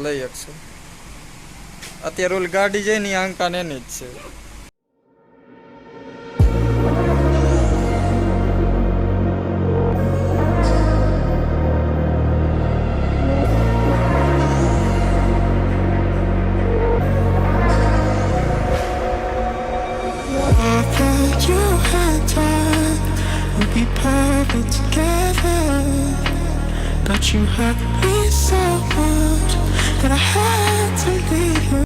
લઈ શકશો. અત્યારે ઓલી ગાડી જઈ ની અંકાને એની જ છે. Be perfect together, but you hurt me so much that I had to leave you.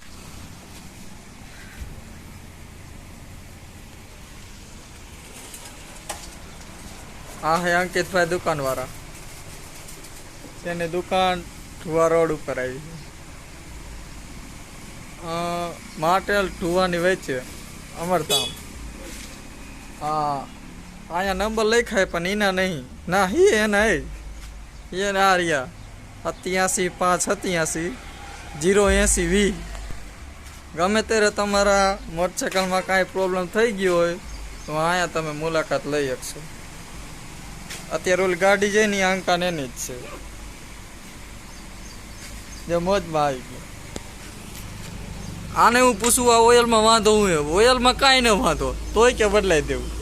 આ હે અંકિતભાઈ દુકાન વાળા. તેની દુકાન ઠુવા રોડ ઉપર આવી છે. માટેલ ઠુવાની વચ્ચે અમરધામ. અહીંયા નંબર લખાય પણ એના નહીં ના હી એના એને આ રહ્યા 87 587 080 20. ગમે ત્યારે તમારા મોટરસાઇકલમાં કાંઈ પ્રોબ્લેમ થઈ ગયો હોય તો અહીંયા તમે મુલાકાત લઈ શકશો. અત્યારે ઓલી ગાડી જઈ ની અંકાને એની જ છે જે મોજમાં આવી ગયો. આને હું પૂછું આ ઓઇલમાં વાંધો હું ઓઇલમાં કાંઈ ન વાંધો તોય કે બદલાઈ દેવું.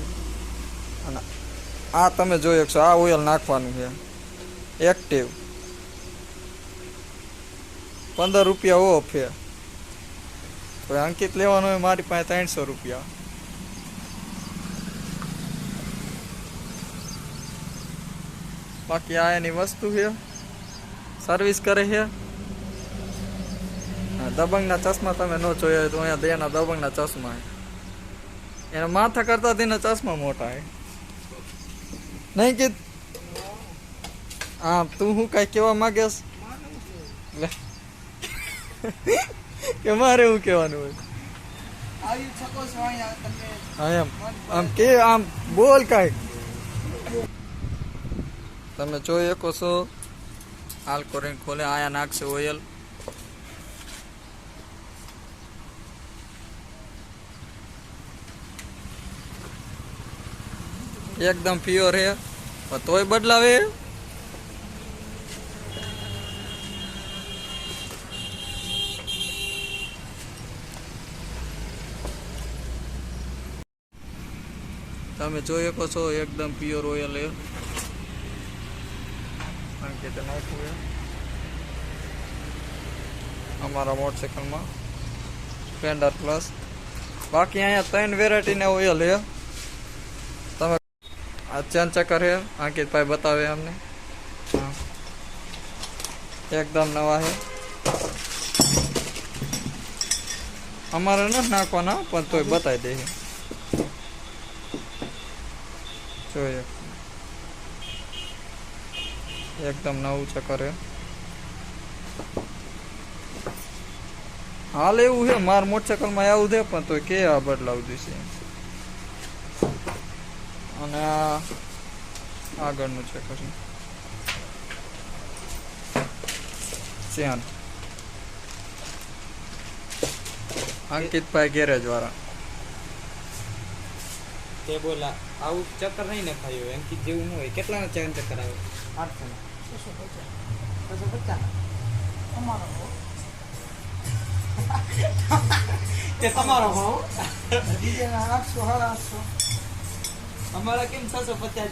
આ તમે જોઈ શકશો આ ઓઇલ નાખવાનું છે એક્ટિવ. 15 રૂપિયા ઓફ છે. તો અંકિત લેવાનું હોય મારી પાસે 300 રૂપિયા. બાકી આ એની વસ્તુ છે સર્વિસ કરે છે. દબંગના ચશ્મા તમે ન જોયા તો અહીંયા એના દબંગના ચશ્મા એના માથા કરતા તેના ચશ્મા મોટા હે નહીં કે. હા તું હું કઈ કેવા માંગેશ કે મારે એવું કહેવાનું હોય? એમ આમ કે આમ બોલ કાંઈ. તમે જોઈ શકો છો હાલ કરીને ખોલે આયા નાખશે ઓઇલ. એકદમ પ્યોર હે તોય બદલાવે. તમે જોઈ શકો છો એકદમ પ્યોર ઓઇલ હે. નાખ્યું અમારા મોટરસાઇકલમાં સ્પ્લેન્ડર પ્લસ. બાકી અહીંયા 3 વેરાયટીના ઓઇલ હે. તમે આ ચેન ચક્કર હે અંકિતભાઈ બતાવે અમને. એકદમ નવા હે. અમારે નથી નાખવાના પણ તોય બતાવી દે. જોઈએ એકદમ નવું ચક્કર હે. હાલ એવું છે મારા મોટરસાઇકલમાં આવું છે પણ તોય કે આ બદલાવું દેશે. અને આગળનું છે કશું ચેન અંકિતભાઈ ગેરેજ વાળા. તે બોલા આવું ચક્કર નહીં ને ખાયું અંકિત જેવું ન હોય. કેટલાના ચેન ચક્કર આવે? 800 તે તમારો ભાવ બીજાના 800 850. અમારા કેમ 650?